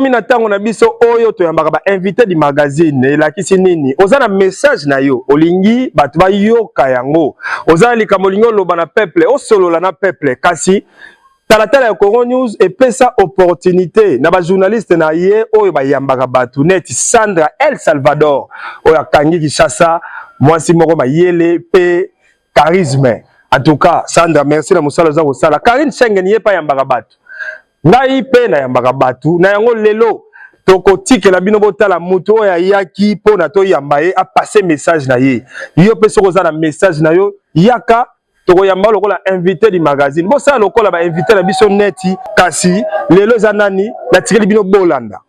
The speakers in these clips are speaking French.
komi na tango na biso oyo to yambaka ba invité du magazine elakisi nini oza na message na yo olingi bato ba yoka yango oza likambo lingo loba na peuple osolola na peuple kasi talatala ya Congo News epesa opportunité na ba journaliste na ye oyo ba yambaka bato neti Sandra El Salvador oyo akangi Kinshasa mwasi moko mayele pe charisme. En tout cas Sandra merci na musala za kosala Karine Schengen ye pa yambaka bato ngai pe na yambaka bato na yango lelo toko tikela bino botala mutu oyo ayaki po na to yamba ye a passer message na ye yo pe soko za na message na yo yaka toko yamba lokola invité du magazine bo ça lokola ba invité na biso neti kasi lelo za nani na tikeli bino bolanda.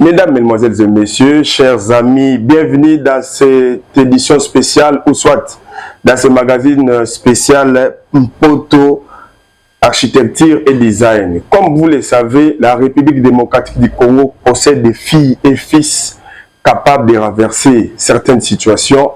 Mesdames, Mesdemoiselles et Messieurs, chers amis, bienvenue dans cette édition spéciale ou soit dans ce magazine spécial Mpoto Architecture et Design. Comme vous le savez, la République démocratique du Congo possède des filles et fils capables de renverser certaines situations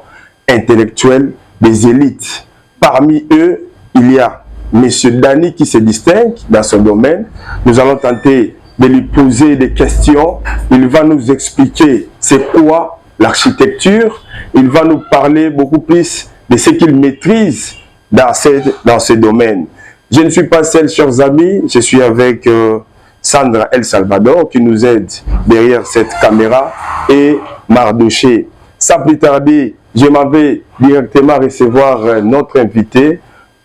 intellectuelles des élites. Parmi eux, il y a M. Dani qui se distingue dans son domaine. Nous allons tenter de lui poser des questions. Il va nous expliquer c'est quoi l'architecture. Il va nous parler beaucoup plus de ce qu'il maîtrise dans ce domaine. Je ne suis pas seul, chers amis. Je suis avec Sandra El Salvador qui nous aide derrière cette caméra et Mardoché. Sans plus tarder, je m'en vais directement recevoir notre invité.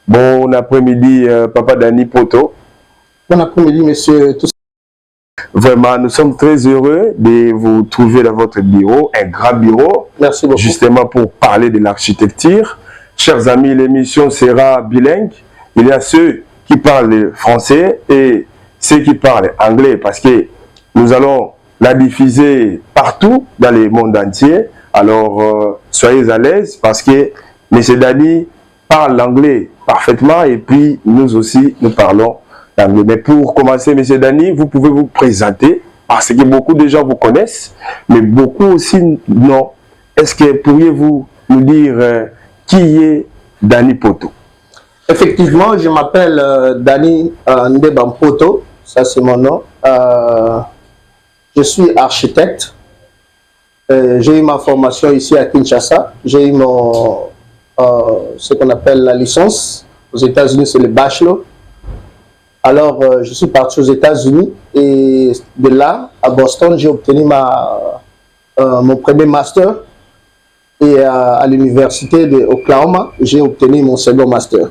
Bon après-midi, Papa Dani Poto. Bon après-midi, monsieur. Vraiment, nous sommes très heureux de vous trouver dans votre bureau, un grand bureau. Merci beaucoup. Justement pour parler de l'architecture. Chers amis, l'émission sera bilingue. Il y a ceux qui parlent français et ceux qui parlent anglais parce que nous allons la diffuser partout dans le monde entier. Alors, soyez à l'aise parce que M. Dani parle l'anglais parfaitement et puis nous aussi, nous parlons. Mais pour commencer, M. Dani, vous pouvez vous présenter parce que beaucoup de gens vous connaissent, mais beaucoup aussi non. Est-ce que pourriez-vous nous dire qui est Dani Poto? Effectivement, je m'appelle Dani Ndebam Poto, ça c'est mon nom. Je suis architecte. J'ai eu ma formation ici à Kinshasa. J'ai eu ce qu'on appelle la licence. Aux États-Unis, c'est le bachelor. Alors, je suis parti aux États-Unis et de là, à Boston, j'ai obtenu mon premier master. Et à l'université de Oklahoma, j'ai obtenu mon second master.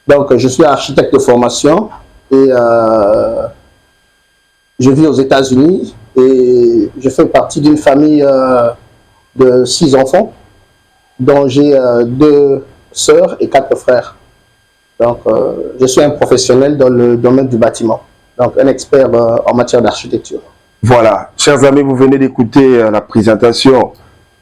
Donc, je suis architecte de formation et je vis aux États-Unis et je fais partie d'une famille de 6 enfants, dont j'ai 2 sœurs et 4 frères. Donc, je suis un professionnel dans le domaine du bâtiment, donc un expert en matière d'architecture. Voilà, chers amis, vous venez d'écouter la présentation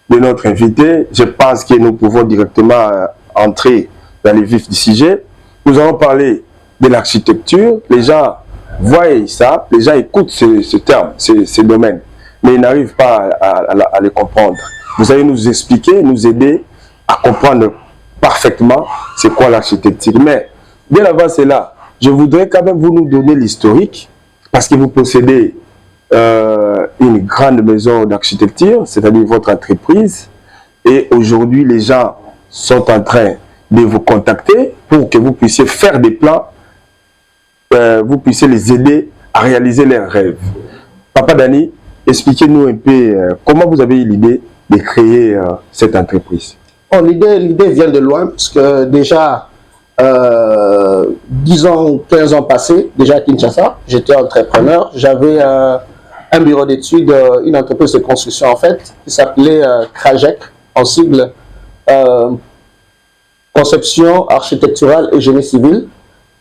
de notre invité. Je pense que nous pouvons directement entrer dans le vif du sujet. Nous allons parler de l'architecture. Les gens voient ça, les gens écoutent ce terme, ce domaine, mais ils n'arrivent pas à le comprendre. Vous allez nous expliquer, nous aider à comprendre parfaitement c'est quoi l'architecture. Mais bien avant cela, je voudrais quand même vous nous donner l'historique parce que vous possédez une grande maison d'architecture, c'est-à-dire votre entreprise, et aujourd'hui les gens sont en train de vous contacter pour que vous puissiez faire des plans, vous puissiez les aider à réaliser leurs rêves. Papa Dani, expliquez-nous un peu comment vous avez eu l'idée de créer cette entreprise. Oh, l'idée vient de loin, parce que déjà, 10 ans, 15 ans passés, déjà à Kinshasa, j'étais entrepreneur. J'avais un bureau d'études, une entreprise de construction en fait, qui s'appelait CRAGEC, en sigle Conception architecturale et génie civil.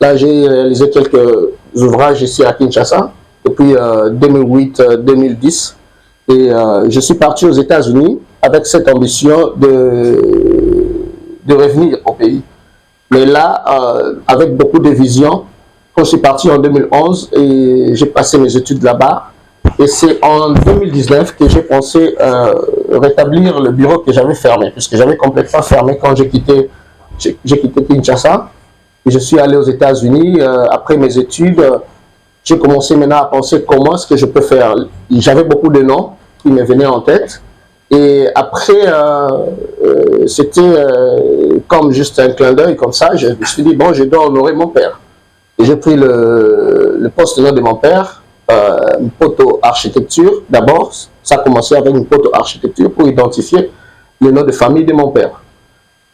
Là, j'ai réalisé quelques ouvrages ici à Kinshasa depuis 2008-2010. Et je suis parti aux États-Unis avec cette ambition de revenir au pays. Mais là, avec beaucoup de vision, quand je suis parti en 2011 et j'ai passé mes études là-bas, et c'est en 2019 que j'ai pensé rétablir le bureau que j'avais fermé, puisque j'avais complètement fermé quand j'ai quitté Kinshasa. Et je suis allé aux États-Unis après mes études. J'ai commencé maintenant à penser comment est-ce que je peux faire. J'avais beaucoup de noms qui me venaient en tête. Et après, c'était comme juste un clin d'œil comme ça. Je me suis dit, bon, je dois honorer mon père. Et j'ai pris le poste de mon père, une photo architecture. D'abord, ça a commencé avec une photo architecture pour identifier le nom de famille de mon père.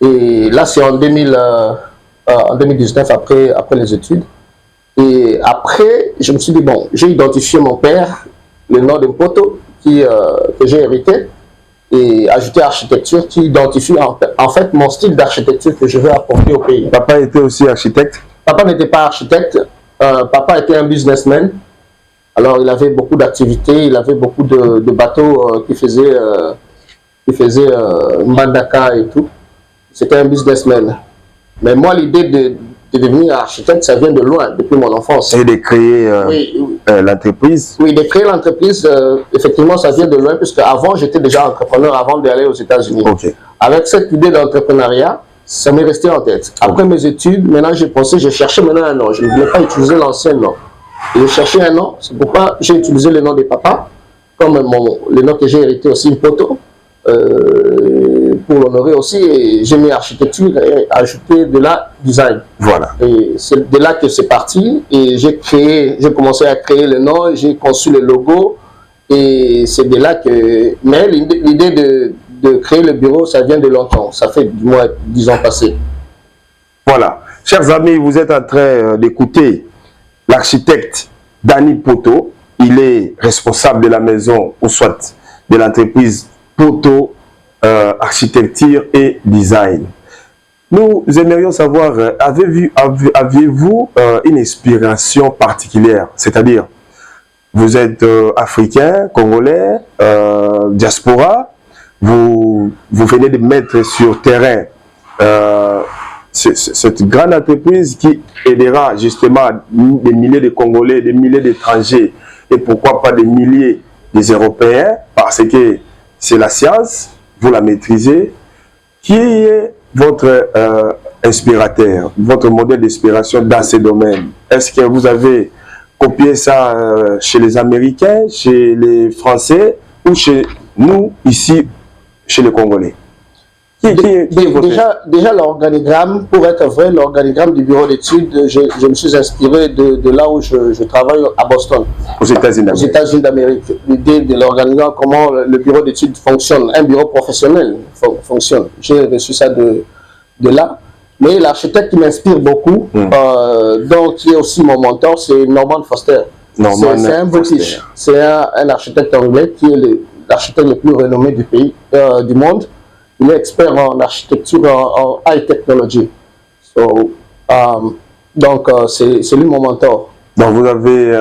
Et là, c'est en 2019, après les études. Et après, je me suis dit, bon, j'ai identifié mon père, le nom d'une photo que j'ai hérité, et ajouté architecture qui identifie en fait mon style d'architecture que je veux apporter au pays. Papa était aussi architecte? Papa n'était pas architecte, papa était un businessman. Alors il avait beaucoup d'activités, il avait beaucoup de bateaux qui faisaient Mandaka et tout. C'était un businessman. Mais moi, l'idée de devenir architecte, ça vient de loin, depuis mon enfance. Et de créer l'entreprise? Oui, de créer l'entreprise, effectivement, ça vient de loin, puisque avant, j'étais déjà entrepreneur avant d'aller aux États-Unis. Okay. Avec cette idée d'entrepreneuriat, ça m'est resté en tête. Après mes études, maintenant, j'ai pensé, j'ai cherché maintenant un nom. Je ne voulais pas utiliser l'ancien nom. Et j'ai cherché un nom, c'est pourquoi j'ai utilisé le nom de papa, comme le nom que j'ai hérité aussi, une photo. Pour l'honorer aussi, et j'ai mis architecture et ajouté de la design. Voilà. Et c'est de là que c'est parti, et j'ai commencé à créer le nom, j'ai conçu le logo, et c'est de là que... Mais l'idée de créer le bureau, ça vient de longtemps, ça fait du moins 10 ans passés. Voilà. Chers amis, vous êtes en train d'écouter l'architecte Danny Poto. Il est responsable de la maison, ou soit de l'entreprise Poto Architecture et Design. Nous aimerions savoir, aviez-vous une inspiration particulière? C'est-à-dire, vous êtes africain, congolais, diaspora, vous venez de mettre sur terrain cette grande entreprise qui aidera justement des milliers de Congolais, des milliers d'étrangers, et pourquoi pas des milliers des Européens, parce que c'est la science, vous la maîtrisez. Qui est votre inspirateur, votre modèle d'inspiration dans ce domaine? Est-ce que vous avez copié ça chez les Américains, chez les Français ou chez nous, ici, chez les Congolais? Déjà l'organigramme, pour être vrai, l'organigramme du bureau d'études, je me suis inspiré de là où je travaille à Boston. Aux États-Unis d'Amérique. L'idée de l'organigramme, comment le bureau d'études fonctionne, un bureau professionnel fonctionne. J'ai reçu ça de là. Mais l'architecte qui m'inspire beaucoup, donc qui est aussi mon mentor, c'est Norman Foster. C'est un British, c'est un architecte anglais qui est l'architecte le plus renommé du pays, du monde. Il est expert en architecture, en high technology. Donc, c'est lui mon mentor. Donc, vous avez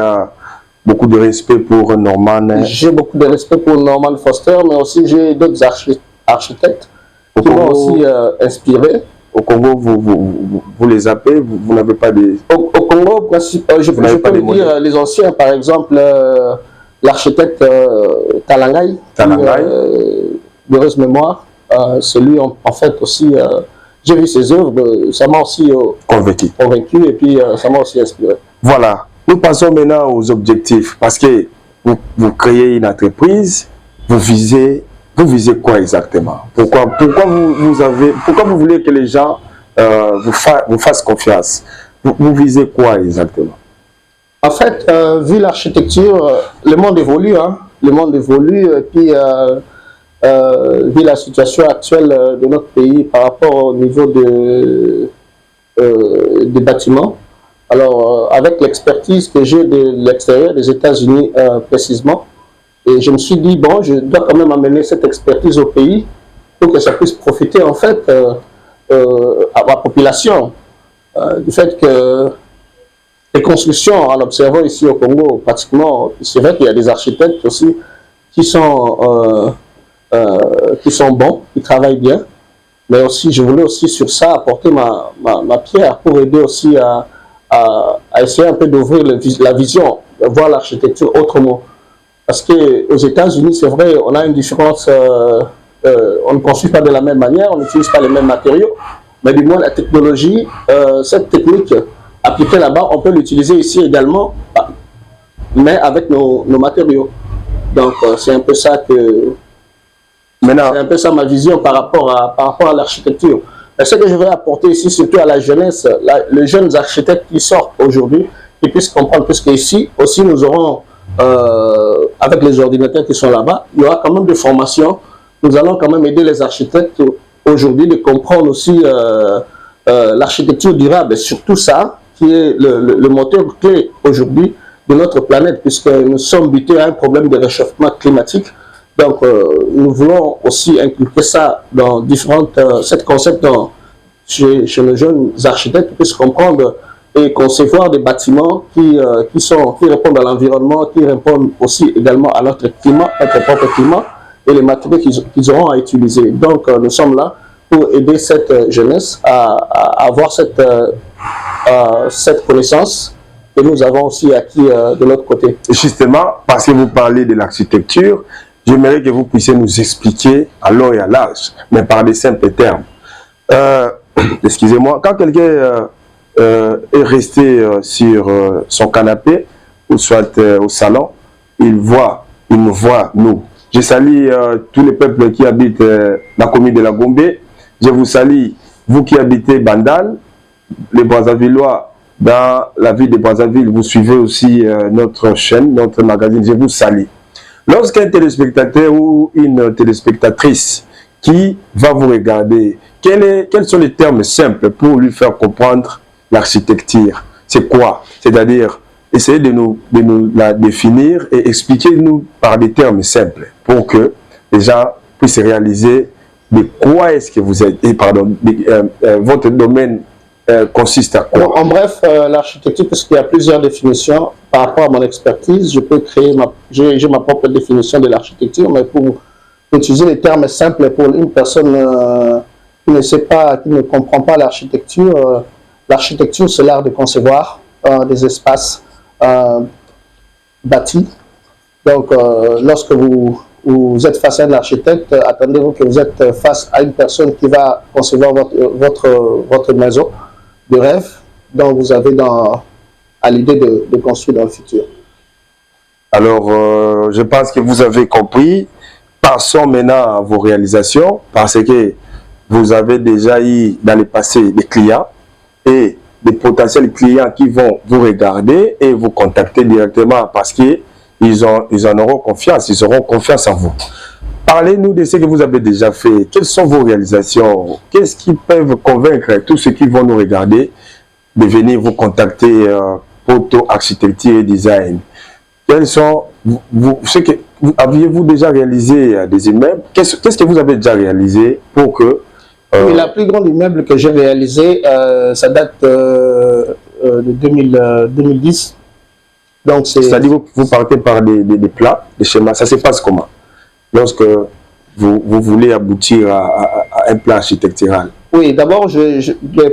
beaucoup de respect pour Norman? J'ai beaucoup de respect pour Norman Foster, mais aussi j'ai d'autres architectes qui m'ont aussi inspiré. Au Congo, vous les appelez, vous n'avez pas des... Au Congo, je peux vous dire les anciens, par exemple, l'architecte Talangai, d'heureuse mémoire. C'est lui en fait aussi, j'ai vu ses œuvres, ça m'a aussi convaincu et puis ça m'a aussi inspiré. Voilà, nous passons maintenant aux objectifs, parce que vous créez une entreprise, vous visez quoi exactement? Pourquoi vous voulez que les gens vous fassent confiance? Vous visez quoi exactement? En fait, vu l'architecture, le monde évolue, hein? Le monde évolue, et puis vu la situation actuelle de notre pays par rapport au niveau des bâtiments. Alors, avec l'expertise que j'ai de l'extérieur, des États-Unis précisément, et je me suis dit, bon, je dois quand même amener cette expertise au pays pour que ça puisse profiter en fait à la population. Du fait que les constructions, en observant ici au Congo, pratiquement, c'est vrai qu'il y a des architectes aussi qui sont bons, qui travaillent bien, mais aussi je voulais aussi sur ça apporter ma pierre pour aider aussi à essayer un peu d'ouvrir la vision, de voir l'architecture autrement. Parce qu'aux États-Unis, c'est vrai, on a une différence, on ne construit pas de la même manière, on n'utilise pas les mêmes matériaux, mais du moins la technologie, cette technique appliquée là-bas, on peut l'utiliser ici également, mais avec nos matériaux. Donc c'est un peu ça que... Maintenant, c'est un peu ça ma vision par rapport à l'architecture. Ce que je vais apporter ici, surtout à la jeunesse, les jeunes architectes qui sortent aujourd'hui, qui puissent comprendre, puisque ici aussi nous aurons, avec les ordinateurs qui sont là-bas, il y aura quand même des formations. Nous allons quand même aider les architectes aujourd'hui de comprendre aussi l'architecture durable, et surtout ça, qui est le moteur clé aujourd'hui de notre planète, puisque nous sommes butés à un problème de réchauffement climatique. Donc, nous voulons aussi inculquer ça dans différentes, cette concept chez les jeunes architectes qui puissent comprendre et concevoir des bâtiments qui répondent à l'environnement, qui répondent aussi également à notre climat, notre propre climat et les matériaux qu'ils auront à utiliser. Donc, nous sommes là pour aider cette jeunesse à avoir cette connaissance que nous avons aussi acquis de l'autre côté. Justement, parce que vous parlez de l'architecture, j'aimerais que vous puissiez nous expliquer à long et à large, mais par des simples termes. Excusez-moi, quand quelqu'un est resté sur son canapé, ou soit au salon, il nous voit, nous. Je salue tous les peuples qui habitent la commune de la Gombe. Je vous salue, vous qui habitez Bandal, les Brazzavillois, dans la ville de Brazzaville, vous suivez aussi notre chaîne, notre magazine. Je vous salue. Lorsqu'un téléspectateur ou une téléspectatrice qui va vous regarder, quels sont les termes simples pour lui faire comprendre l'architecture? C'est quoi? C'est-à-dire, essayez de nous la définir et expliquez-nous par des termes simples pour que les gens puissent réaliser de quoi est-ce que vous êtes, et pardon, votre domaine consiste à quoi? En bref, l'architecture, parce qu'il y a plusieurs définitions par rapport à mon expertise, je peux créer j'ai ma propre définition de l'architecture, mais pour utiliser les termes simples pour une personne qui ne sait pas, qui ne comprend pas l'architecture, l'architecture c'est l'art de concevoir des espaces bâtis. Donc, lorsque vous êtes face à un architecte, attendez-vous que vous êtes face à une personne qui va concevoir votre maison de rêve dont vous avez à l'idée de construire dans le futur. Alors, je pense que vous avez compris. Passons maintenant à vos réalisations, parce que vous avez déjà eu dans le passé des clients et des potentiels clients qui vont vous regarder et vous contacter directement parce qu'ils en auront confiance, ils auront confiance en vous. Parlez-nous de ce que vous avez déjà fait. Quelles sont vos réalisations? Qu'est-ce qui peut convaincre tous ceux qui vont nous regarder de venir vous contacter Poto Architecture et Design? Quels sont aviez-vous déjà réalisé des immeubles? Qu'est-ce que vous avez déjà réalisé pour que... Oui, la plus grande immeuble que j'ai réalisé, ça date de 2010. Donc c'est-à-dire vous partez par des plans, des schémas. Ça se passe comment lorsque vous voulez aboutir à un plan architectural? Oui, d'abord,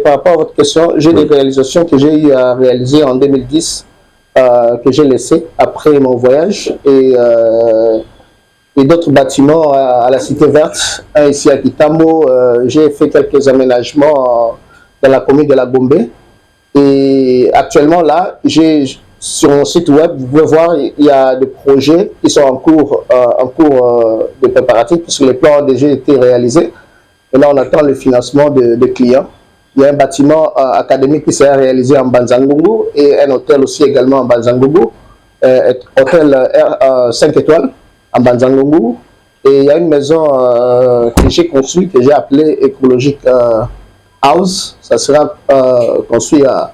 par rapport à votre question, j'ai des réalisations que j'ai eu à réaliser en 2010, que j'ai laissées après mon voyage, et d'autres bâtiments à la Cité Verte, ici à Kitamo. J'ai fait quelques aménagements dans la commune de la Gombe. Et actuellement, là, sur mon site web, vous pouvez voir, il y a des projets qui sont en cours de préparatifs, puisque les plans ont déjà été réalisés. Et là, on attend le financement de clients. Il y a un bâtiment académique qui sera réalisé en Banzangungu et un hôtel aussi également en Banzangungu, hôtel 5 étoiles en Banzangungu. Et il y a une maison que j'ai construite, que j'ai appelée Écologique House. Ça sera construit à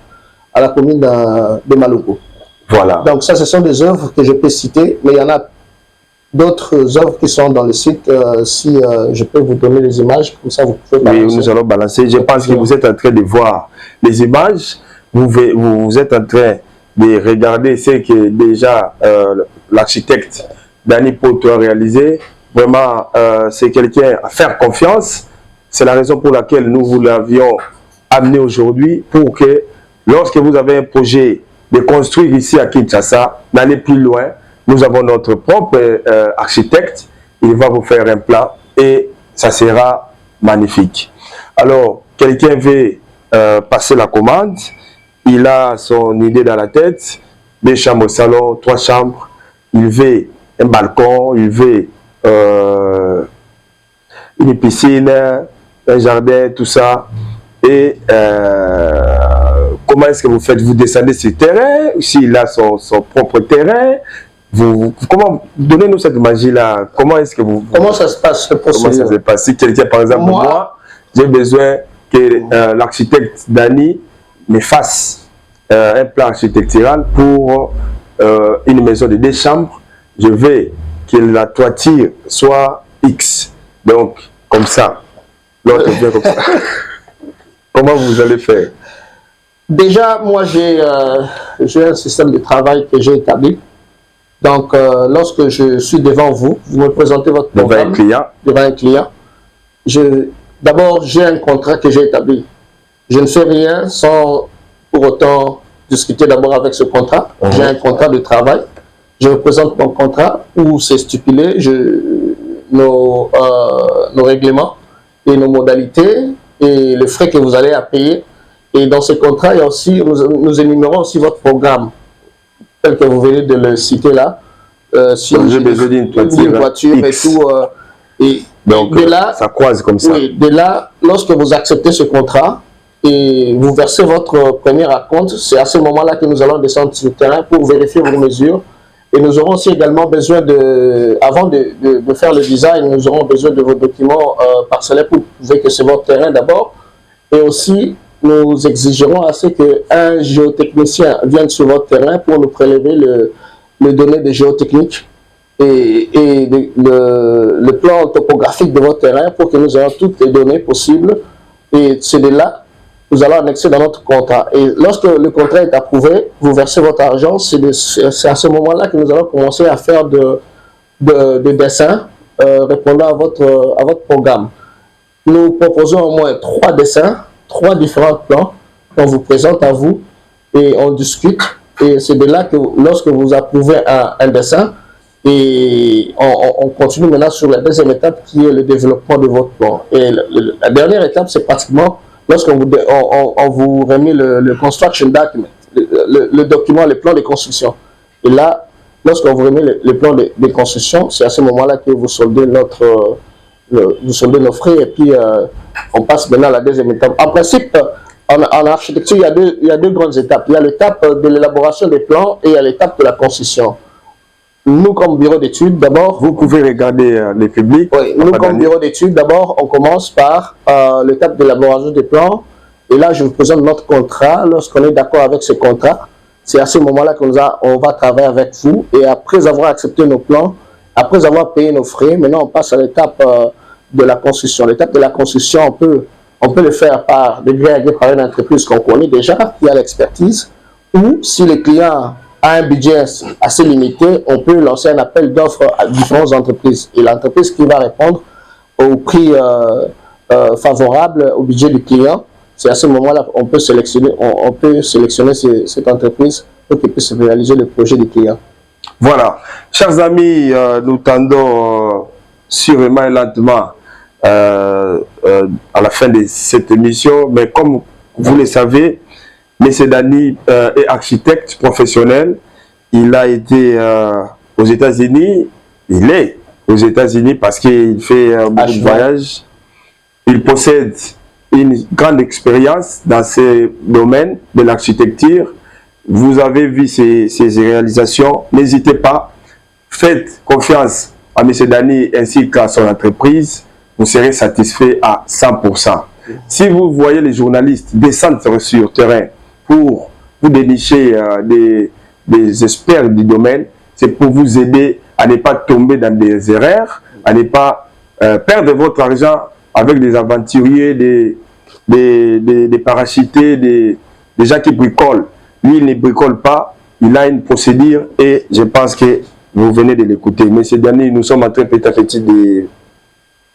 la commune de Maluku. Voilà. Donc ça, ce sont des œuvres que je peux citer, mais il y en a d'autres œuvres qui sont dans le site. Si je peux vous donner les images, comme ça vous pouvez balancer. Oui, nous allons balancer. Je pense que vous êtes en train de voir les images. Vous êtes en train de regarder ce que déjà l'architecte Danny Poto a réalisé. Vraiment, c'est quelqu'un à faire confiance. C'est la raison pour laquelle nous vous l'avions amené aujourd'hui, pour que lorsque vous avez un projet de construire ici à Kinshasa, d'aller plus loin, nous avons notre propre architecte. Il va vous faire un plan et ça sera magnifique. Alors, quelqu'un veut passer la commande. Il a son idée dans la tête. 2 chambres au salon, 3 chambres. Il veut un balcon, il veut une piscine, un jardin, tout ça. Et comment est-ce que vous faites? Vous descendez sur le terrain, s'il a son propre terrain. Comment, donnez-nous cette magie-là. Comment est-ce que vous... Comment ça se passe, ce procédure? Comment ça se passe? Si quelqu'un, par exemple, moi j'ai besoin que l'architecte Dani me fasse un plan architectural pour une maison de 2 chambres. Je veux que la toiture soit X. Donc, comme ça. L'autre vient comme ça. Comment vous allez faire? Déjà, moi, j'ai un système de travail que j'ai établi. Donc, lorsque je suis devant vous, vous me présentez votre programme devant un client. D'abord, j'ai un contrat que j'ai établi. Je ne fais rien sans pour autant discuter d'abord avec ce contrat. J'ai un contrat de travail. Je vous présente mon contrat où c'est stipulé nos règlements et nos modalités et les frais que vous allez à payer. Et dans ce contrat, il y a aussi, nous énumérons aussi votre programme, tel que vous venez de le citer là. Si j'ai besoin d'une voiture et tout. Et donc, de là, ça croise comme ça. Oui, de là, lorsque vous acceptez ce contrat et vous versez votre premier acompte, c'est à ce moment-là que nous allons descendre sur le terrain pour vérifier vos mesures. Et nous aurons aussi également besoin avant de faire le design, nous aurons besoin de vos documents parcellaires pour prouver que c'est votre terrain d'abord. Et aussi, nous exigerons à ce qu'un géotechnicien vienne sur votre terrain pour nous prélever les données de géotechnique et le plan topographique de votre terrain pour que nous ayons toutes les données possibles. Et c'est de là nous allons annexer dans notre contrat. Et lorsque le contrat est approuvé, vous versez votre argent, c'est à ce moment-là que nous allons commencer à faire de dessins répondant à votre programme. Nous proposons au moins 3 dessins, 3 différents plans qu'on vous présente à vous et on discute. Et c'est de là que lorsque vous approuvez un dessin, et on continue maintenant sur la deuxième étape qui est le développement de votre plan. Et la dernière étape, c'est pratiquement lorsqu'on vous remet le construction document, le document, le plan de construction. Et là, lorsqu'on vous remet le plan de construction, c'est à ce moment-là que vous soldez nos frais et puis on passe maintenant à la deuxième étape. En principe, en architecture, il y a deux grandes étapes. Il y a l'étape de l'élaboration des plans et il y a l'étape de la construction. Nous, comme bureau d'études, d'abord... Vous pouvez regarder les publics. Oui, nous, comme bureau d'études, d'abord, on commence par l'étape de l'élaboration des plans. Et là, je vous présente notre contrat. Lorsqu'on est d'accord avec ce contrat, c'est à ce moment-là qu'on va travailler avec vous. Et après avoir accepté nos plans, après avoir payé nos frais, maintenant, on passe à l'étape de la construction. L'étape de la construction, on peut le faire par des gré à gré par une entreprise qu'on connaît déjà, qui a l'expertise. Ou si le client a un budget assez limité, on peut lancer un appel d'offres à différentes entreprises. Et l'entreprise qui va répondre au prix favorable au budget du client, c'est à ce moment-là qu'on peut sélectionner, cette entreprise pour qu'elle puisse réaliser le projet du client. Voilà. Chers amis, nous tendons sûrement et lentement à la fin de cette émission, mais comme vous le savez, M. Dani est architecte professionnel. Il a été aux États-Unis. Il est aux États-Unis parce qu'il fait beaucoup de voyages. Il possède une grande expérience dans ce domaine de l'architecture. Vous avez vu ses réalisations. N'hésitez pas. Faites confiance à M. Dani ainsi qu'à son entreprise. Vous serez satisfait à 100%. Si vous voyez les journalistes descendre sur le terrain pour vous dénicher des experts du domaine, c'est pour vous aider à ne pas tomber dans des erreurs, à ne pas perdre votre argent avec des aventuriers, des parachutés, des gens qui bricolent. Lui, il ne bricole pas, il a une procédure et je pense que vous venez de l'écouter. Mais ces derniers, nous sommes en train petit à petit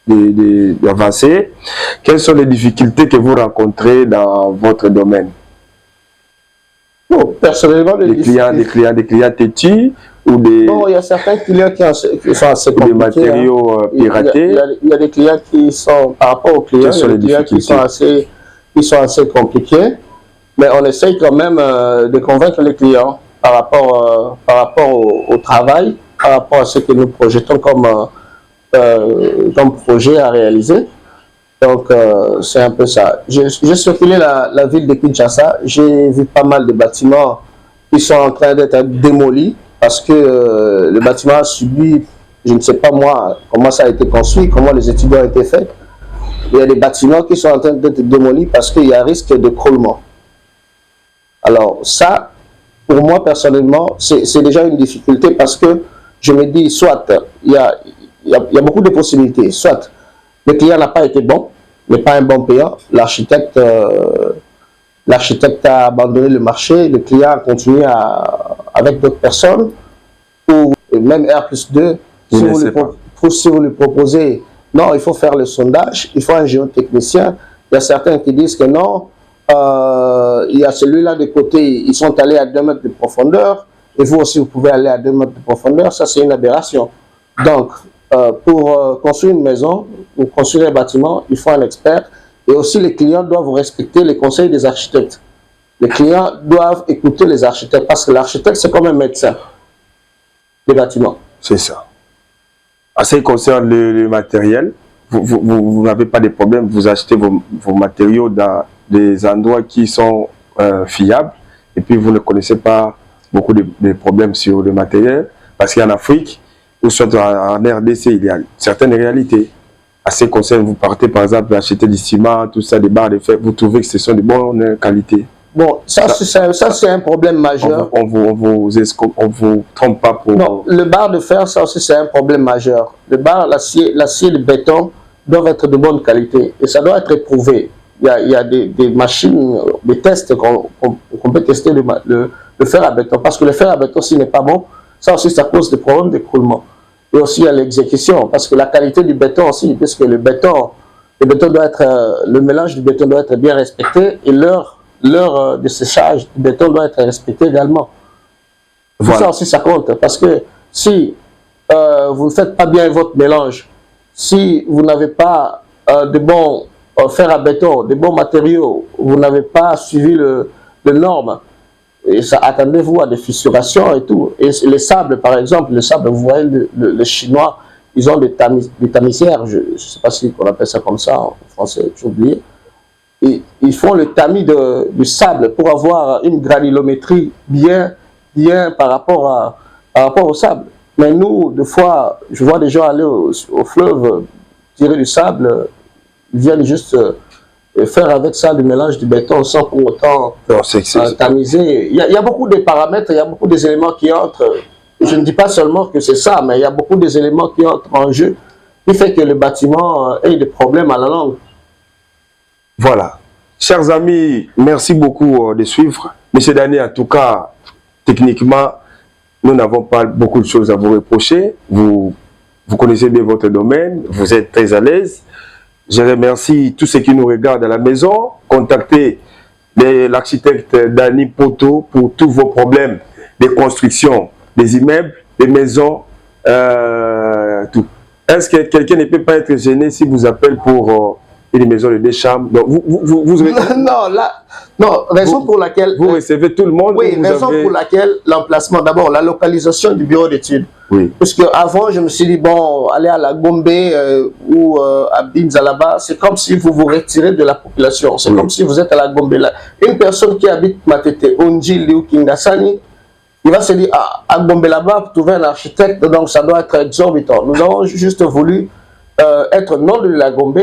d'avancer. Quelles sont les difficultés que vous rencontrez dans votre domaine? Personnellement, des clients têtus, ou des, bon, il y a certains clients qui sont assez compliqués. Des matériaux piratés. Il y a des clients qui sont, par rapport aux clients, il y a des clients qui sont assez compliqués. Mais on essaye quand même de convaincre les clients par rapport au travail, par rapport à ce que nous projetons comme projet à réaliser. Donc, c'est un peu ça. J'ai circulé la ville de Kinshasa. J'ai vu pas mal de bâtiments qui sont en train d'être démolis parce que le bâtiment a subi, je ne sais pas moi, comment ça a été construit, comment les études ont été faites. Il y a des bâtiments qui sont en train d'être démolis parce qu'il y a risque de croulement. Alors, ça, pour moi, personnellement, c'est déjà une difficulté parce que je me dis, soit, il y a beaucoup de possibilités, soit le client n'a pas été bon, n'est pas un bon payant, l'architecte a abandonné le marché, le client a continué avec d'autres personnes, ou même R+2, si vous lui proposez, non, il faut faire le sondage, il faut un géotechnicien, il y a certains qui disent que non, il y a celui-là de côté, ils sont allés à 2 mètres de profondeur, et vous aussi vous pouvez aller à 2 mètres de profondeur, ça c'est une aberration. Donc, pour construire une maison ou construire un bâtiment, il faut un expert. Et aussi, les clients doivent respecter les conseils des architectes. Les clients doivent écouter les architectes parce que l'architecte, c'est comme un médecin des bâtiments. C'est ça. En ce qui concerne le matériel, vous n'avez pas de problème, vous achetez vos matériaux dans des endroits qui sont fiables et puis vous ne connaissez pas beaucoup de problèmes sur le matériel parce qu'en Afrique, ou soit en RDC, il y a certaines réalités. À ce qui concerne, vous partez par exemple acheter du ciment, tout ça, des barres de fer, vous trouvez que ce sont de bonnes qualités. Bon, ça c'est un problème majeur. On vous trompe pas pour... Non, le bar de fer, ça aussi c'est un problème majeur. Le bar, l'acier, le béton doivent être de bonne qualité et ça doit être éprouvé. Il y a des machines, des tests qu'on peut tester le fer à béton. Parce que le fer à béton, s'il n'est pas bon, ça aussi ça cause des problèmes d'écroulement. Et aussi à l'exécution, parce que la qualité du béton aussi, puisque le béton doit être, le mélange du béton doit être bien respecté et l'heure de séchage du béton doit être respectée également. Voilà. Ça aussi ça compte, parce que si vous ne faites pas bien votre mélange, si vous n'avez pas de bons fer à béton, de bons matériaux, vous n'avez pas suivi les normes, et ça, attendez-vous à des fissurations et tout. Et les sables, par exemple, les sables, vous voyez, les Chinois, ils ont des tamisières, je ne sais pas si on appelle ça comme ça en français, j'ai oublié. Et ils font le tamis du sable pour avoir une granulométrie bien par rapport au sable. Mais nous, des fois, je vois des gens aller au fleuve, tirer du sable, ils viennent juste... faire avec ça le mélange du béton sans pour autant tamiser. Il y a beaucoup de paramètres, il y a beaucoup d'éléments qui entrent. Je ne dis pas seulement que c'est ça, mais il y a beaucoup d'éléments qui entrent en jeu qui fait que le bâtiment ait des problèmes à la longue. Voilà. Chers amis, merci beaucoup de suivre. Monsieur Dani, en tout cas, techniquement, nous n'avons pas beaucoup de choses à vous reprocher. Vous connaissez bien votre domaine, vous êtes très à l'aise. Je remercie tous ceux qui nous regardent à la maison. Contactez l'architecte Dani Poto pour tous vos problèmes de construction des immeubles, des maisons, tout. Est-ce que quelqu'un ne peut pas être gêné si vous appelle pour une maison de 2 chambres? Donc raison pour laquelle... Vous recevez tout le monde? Oui, raison pour laquelle l'emplacement, d'abord, la localisation du bureau d'études. Oui. Parce qu'avant, je me suis dit, bon, aller à la Gombe ou à Binzalaba, c'est comme si vous vous retirez de la population. C'est comme si vous êtes à la Gombe. Là. Une personne qui habite Matete, Onji, Liu, Kingasani, il va se dire, ah, à Gombe là-bas, pour trouver un architecte, donc ça doit être exorbitant. Nous avons juste voulu être non de la Gombe,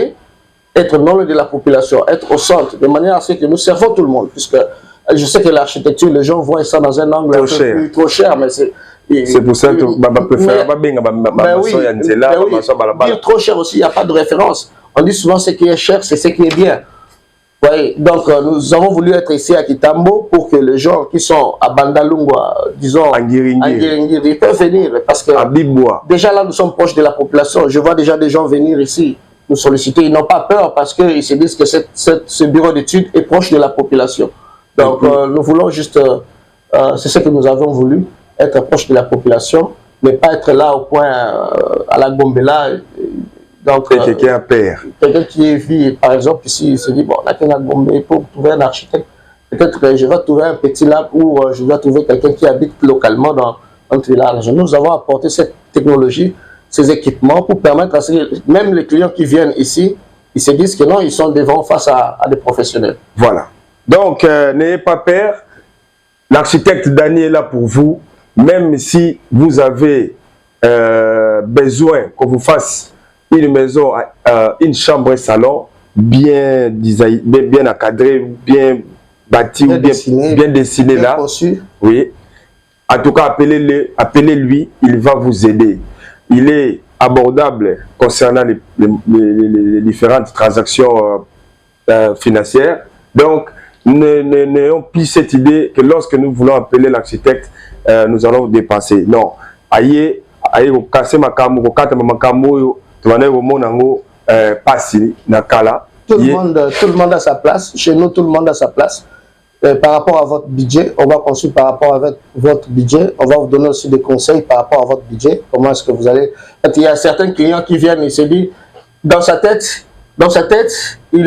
être non de la population, être au centre, de manière à ce que nous servons tout le monde. Puisque je sais que l'architecture, les gens voient ça dans un angle trop cher, mais c'est... C'est pour ça que je préfère dire trop cher aussi, il n'y a pas de référence. On dit souvent ce qui est cher, c'est ce qui est bien. Ouais, donc nous avons voulu être ici à Kitambo pour que les gens qui sont à Bandalungwa, disons, à Ngiringiri, ils peuvent venir. Parce que déjà là, nous sommes proches de la population. Je vois déjà des gens venir ici nous solliciter. Ils n'ont pas peur parce qu'ils se disent que ce bureau d'études est proche de la population. Donc nous voulons juste, c'est ce que nous avons voulu, être proche de la population, mais pas être là au point à la Gombela. Donc, quelqu'un à père. Quelqu'un qui vit, par exemple, ici, il se dit, bon, là, la Gombe, pour trouver un architecte, peut-être que je vais trouver un petit lac ou je dois trouver quelqu'un qui habite localement dans notre village. Nous avons apporté cette technologie, ces équipements pour permettre à même les clients qui viennent ici, ils se disent que non, ils sont devant face à des professionnels. Voilà. Donc, n'ayez pas peur. L'architecte Dani est là pour vous. Même si vous avez besoin qu'on vous fasse une maison, une chambre et salon bien encadrée, bien bâtie, bien dessiné là. Conçu. Oui. En tout cas, appelez-lui, il va vous aider. Il est abordable concernant les différentes transactions financières. Donc, n'ayons plus cette idée que lorsque nous voulons appeler l'architecte, nous allons dépenser. Non. Aïe, au casser ma camo, au kata ma camo, tu vas au monango, passi, nakala. Tout le monde a sa place. Chez nous, tout le monde a sa place. Par rapport à votre budget, on va construire par rapport à votre budget. On va vous donner aussi des conseils par rapport à votre budget. Comment est-ce que vous allez... Il y a certains clients qui viennent et se disent, dans sa tête, il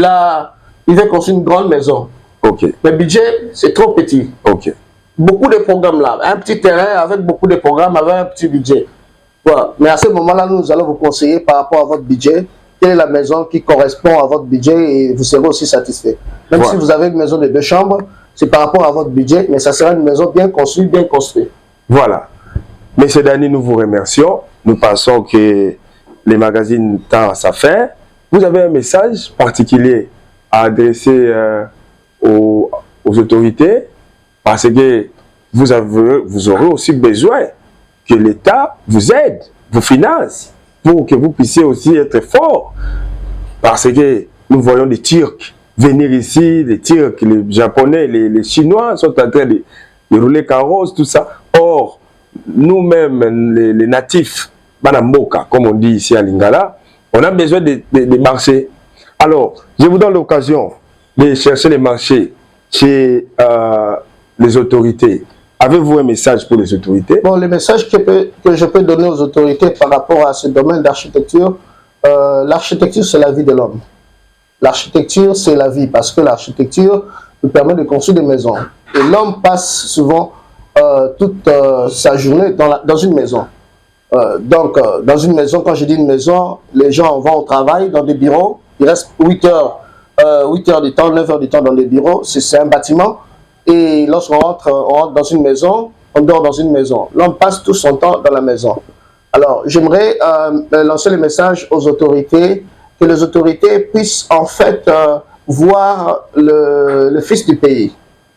veut construire une grande maison. Ok. Le budget, c'est trop petit. Ok. Beaucoup de programmes là. Un petit terrain avec beaucoup de programmes avec un petit budget. Voilà. Mais à ce moment-là, nous allons vous conseiller par rapport à votre budget. Quelle est la maison qui correspond à votre budget et vous serez aussi satisfait. Même si vous avez une maison de 2 chambres, c'est par rapport à votre budget, mais ça sera une maison bien construite, bien construite. Voilà. Monsieur Dani, nous vous remercions. Nous pensons que les magazines tendent à sa fin. Vous avez un message particulier à adresser aux autorités parce que vous aurez aussi besoin que l'État vous aide, vous finance pour que vous puissiez aussi être fort. Parce que nous voyons des Turcs venir ici, les Turcs, les Japonais, les Chinois sont en train de rouler carrosse, tout ça. Or, nous-mêmes, les natifs, Banamboka, comme on dit ici à Lingala, on a besoin de marchés. Alors, je vous donne l'occasion de chercher les marchés chez les autorités. Avez-vous un message pour les autorités? Bon, le message que je peux donner aux autorités par rapport à ce domaine d'architecture, l'architecture, c'est la vie de l'homme. L'architecture, c'est la vie, parce que l'architecture nous permet de construire des maisons. Et l'homme passe souvent toute sa journée dans une maison. Donc, dans une maison, quand je dis une maison, les gens vont au travail, dans des bureaux, il reste 8 heures du temps, 9 heures du temps dans des bureaux, c'est un bâtiment. Et lorsqu'on rentre dans une maison, on dort dans une maison. L'homme passe tout son temps dans la maison. Alors, j'aimerais lancer le message aux autorités, que les autorités puissent en fait voir le fils du pays.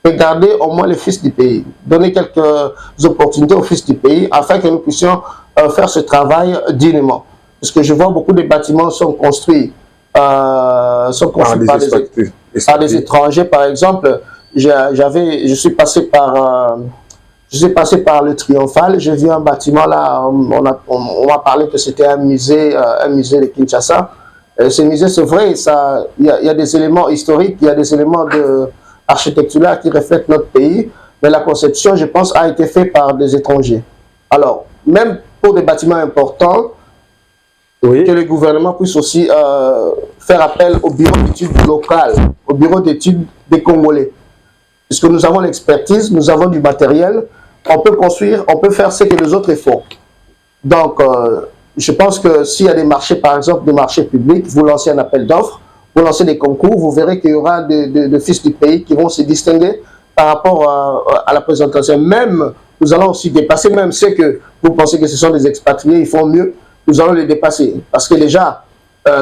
Regarder au moins le fils du pays. Donner quelques opportunités au fils du pays afin que nous puissions faire ce travail dignement. Parce que je vois beaucoup de bâtiments sont construits par des étrangers, par exemple. Je suis passé par le Triomphal, j'ai vu un bâtiment là, on m'a parlé que c'était un musée de Kinshasa. Ce musée, c'est vrai, il y a des éléments historiques, il y a des éléments architecture là qui reflètent notre pays, mais la conception, je pense, a été faite par des étrangers. Alors, même pour des bâtiments importants, oui, que le gouvernement puisse aussi faire appel au bureau d'études locales, au bureau d'études des Congolais. Puisque nous avons l'expertise, nous avons du matériel, on peut construire, on peut faire ce que les autres font. Donc, je pense que s'il y a des marchés, par exemple, des marchés publics, vous lancez un appel d'offres, vous lancez des concours, vous verrez qu'il y aura des fils du pays qui vont se distinguer par rapport à la présentation. Même, nous allons aussi dépasser, même ceux que vous pensez que ce sont des expatriés, ils font mieux, nous allons les dépasser. Parce que déjà,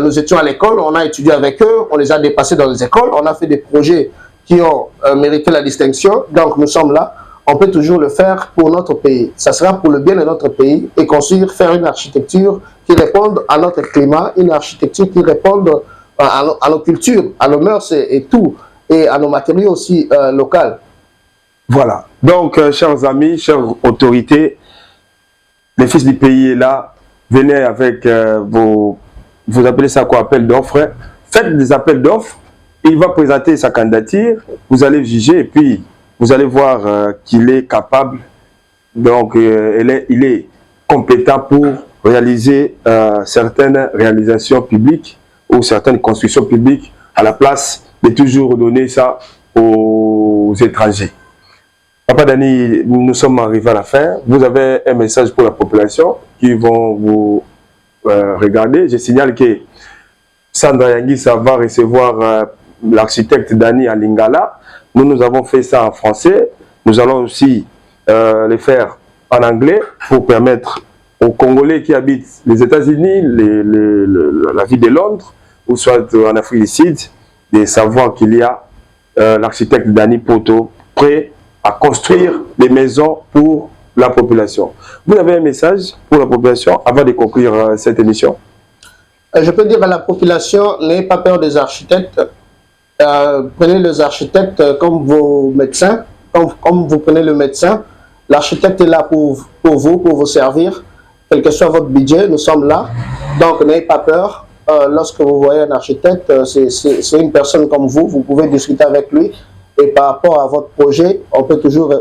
nous étions à l'école, on a étudié avec eux, on les a dépassés dans les écoles, on a fait des projets qui ont mérité la distinction. Donc nous sommes là, on peut toujours le faire pour notre pays. Ça sera pour le bien de notre pays et construire, faire une architecture qui réponde à notre climat, une architecture qui réponde à nos cultures, à nos mœurs et tout, et à nos matériaux aussi locaux. Voilà. Donc, chers amis, chères autorités, les fils du pays est là. Venez avec vous appelez ça quoi, appel d'offres. Faites des appels d'offres. Il va présenter sa candidature. Vous allez juger et puis vous allez voir qu'il est capable Donc, il est compétent pour réaliser certaines réalisations publiques ou certaines constructions publiques à la place de toujours donner ça aux étrangers. Papa Dani, nous sommes arrivés à la fin. Vous avez un message pour la population qui vont vous regarder. Je signale que Sandra Yangisa va recevoir l'architecte Dani à Lingala. Nous avons fait ça en français. Nous allons aussi le faire en anglais pour permettre aux Congolais qui habitent les États-Unis, la ville de Londres, ou soit en Afrique du Sud, de savoir qu'il y a l'architecte Dani Poto prêt à construire des maisons pour la population. Vous avez un message pour la population avant de conclure cette émission? Je peux dire à la population, n'ayez pas peur des architectes. Prenez les architectes comme vos médecins, comme vous prenez le médecin. L'architecte est là pour vous servir. Quel que soit votre budget, nous sommes là. Donc, n'ayez pas peur. Lorsque vous voyez un architecte, c'est une personne comme vous pouvez discuter avec lui. Et par rapport à votre projet, on peut toujours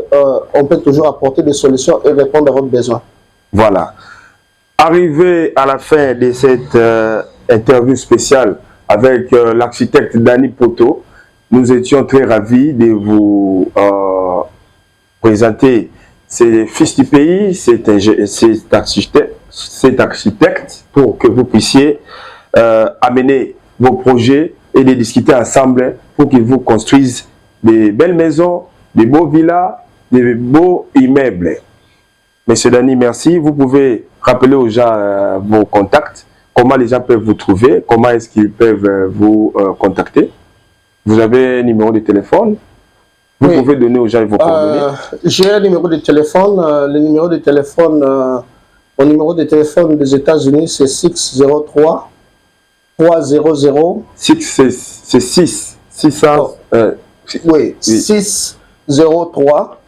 apporter des solutions et répondre à votre besoin. Voilà. Arrivé à la fin de cette interview spéciale avec l'architecte Dani Poto, nous étions très ravis de vous présenter ces fils du pays, cet architecte, pour que vous puissiez amener vos projets et de discuter ensemble pour qu'ils vous construisent des belles maisons, des beaux villas, des beaux immeubles. Monsieur Dani, merci. Vous pouvez rappeler aux gens vos contacts, comment les gens peuvent vous trouver, comment est-ce qu'ils peuvent vous contacter. Vous avez un numéro de téléphone? Vous pouvez donner aux gens vos coordonnées? J'ai un numéro de téléphone. Le numéro de téléphone, mon numéro de téléphone des États-Unis, c'est 603 300. C'est 6. 600. Oui, 603.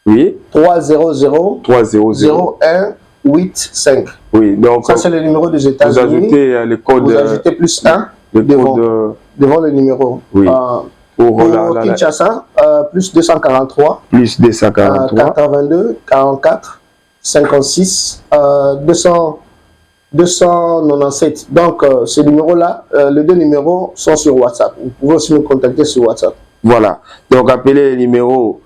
Oui. 300 0185. Oui, donc ça c'est le numéro des États-Unis. Vous ajoutez le code. Vous ajoutez plus 1 devant le numéro. Oui. Pour Kinshasa, plus 243. Plus 243. 82 44 56 297. Donc ces numéros-là, les deux numéros sont sur WhatsApp. Vous pouvez aussi nous contacter sur WhatsApp. Voilà. Donc appelez le numéro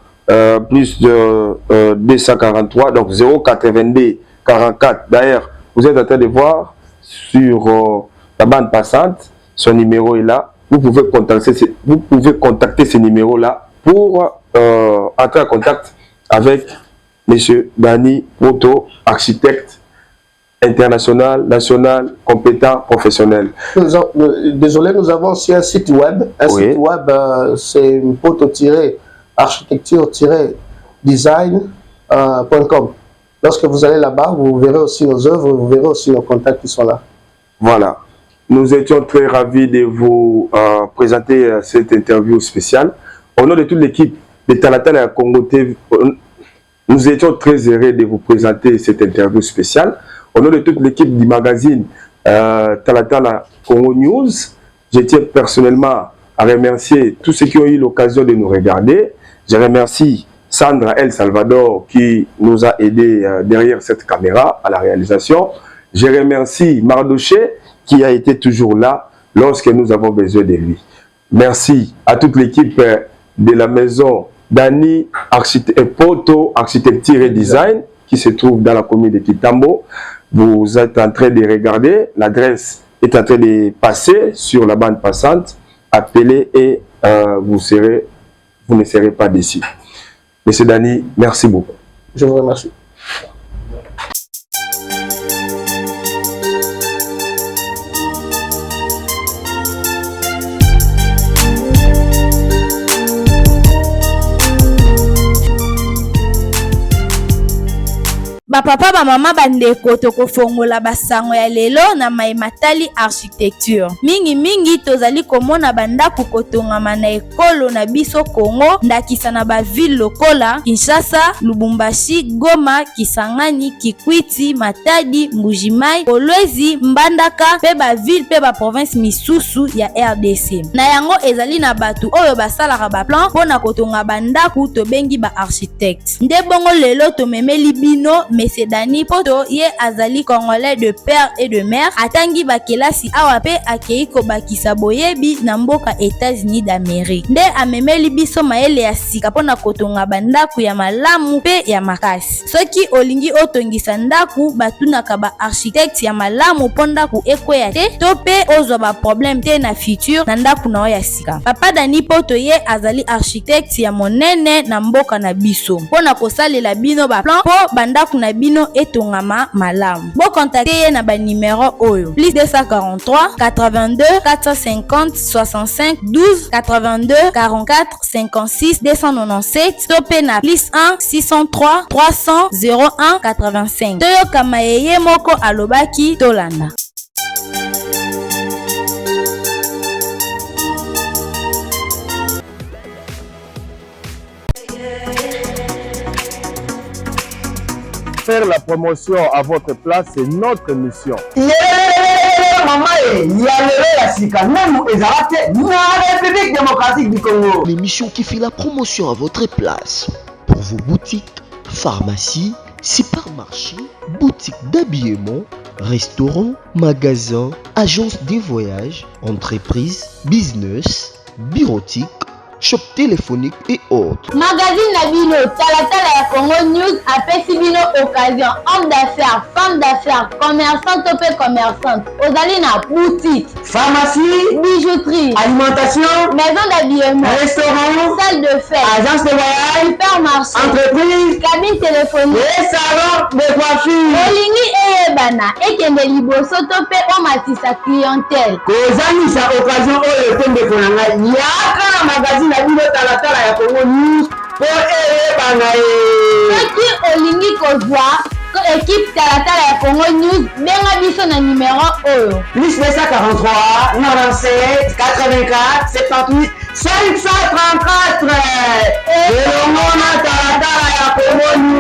plus de 243, donc 082 44. D'ailleurs, vous êtes en train de voir sur la bande passante, son numéro est là. Vous pouvez contacter ce numéro-là pour entrer en contact avec M. Dani Poto, architecte international, national, compétent, professionnel. Désolé, nous avons aussi un site web. Site web, c'est poto-architecture-design.com. Lorsque vous allez là-bas, vous verrez aussi nos œuvres, vous verrez aussi nos contacts qui sont là. Voilà. Nous étions très ravis de vous présenter cette interview spéciale. Au nom de toute l'équipe de Talatala Congo TV, nous étions très heureux de vous présenter cette interview spéciale. Au nom de toute l'équipe du magazine Talatala Congo News, je tiens personnellement à remercier tous ceux qui ont eu l'occasion de nous regarder. Je remercie Sandra El Salvador qui nous a aidés derrière cette caméra à la réalisation. Je remercie Mardoché qui a été toujours là lorsque nous avons besoin de lui. Merci à toute l'équipe de la maison Dani Poto Architecture et Design qui se trouve dans la commune de Kitambo. Vous êtes en train de regarder, l'adresse est en train de passer sur la bande passante. Appelez et vous ne serez pas déçus. Monsieur Dani, merci beaucoup. Je vous remercie. Papa ba mama bandeko tokofongola basango ya lelo na Mayimatali architecture. Mingi tozali komona bandako kotongama na ekolo na biso Kongo, ndakisa na ba ville lokola Kinshasa, Lubumbashi, Goma, Kisangani, Kikwiti, Matadi, Mbujimai, Kolwezi, Mbandaka, pe ba ville pe ba province misusu ya RDC. Na yango ezali na batu oyo basalaka ba plan pona kotonga bandako tobengi ba architecte. Nde bongo lelo tomemeli bino Monsieur Dani Poto ye azali congolais de père et de mère, atangi bakelasi awa pe akei kobakisa boyebi na mboka États-Unis d'Amérique. Nde amemeli biso mayele ya sika pona kotonga bandako ya malamu pe ya makasi. Soki olingi otongisa ndaku batunaka ba architecte ya malamu ponda ku ekweya te to pe ozwa ba problème te na futur na ndaku na ya sika. Papa Dani Poto ye azali architecte ya monene na mboka na biso pona kosalela bino ba plan po bandaku na bino etongama malamu. Bo contacter ye na ba numéro oyo +243 82 450 65 12 82 44 56 297 to pe na +1 603 300 01 85. Toyoka mayeye moko alobaki tolanda. Faire la promotion à votre place, c'est notre mission. Maman, il y a le Sika, même la République démocratique du Congo. L'émission qui fait la promotion à votre place pour vos boutiques, pharmacies, supermarchés, boutiques d'habillement, restaurants, magasins, agences de voyage, entreprises, business, bureautique, shop téléphonique et autres. Magazine Nabino, Talatala ya Congo News apesi bino occasion. Homme d'affaires, femme d'affaires, commerçant, topé commerçante. Ozali na boutique, Pharmacie, bijouterie, alimentation, maison d'habillement, restaurant, salle de fête, agence de voyage, supermarché, entreprise, cabine téléphonique, et salon de coiffure. Olingi eyebana ekende liboso to pe omatisa clientèle. Kozanisa occasion oyo tondeko na ngai yaka na magazine na bino Talatala ya Congo News po eyebana ye. Soki olingi kozwa équipe Talatala ya Congo News benga biso na numéro oyo +243 97 84 78 534 elongo na Talatala ya Congo News.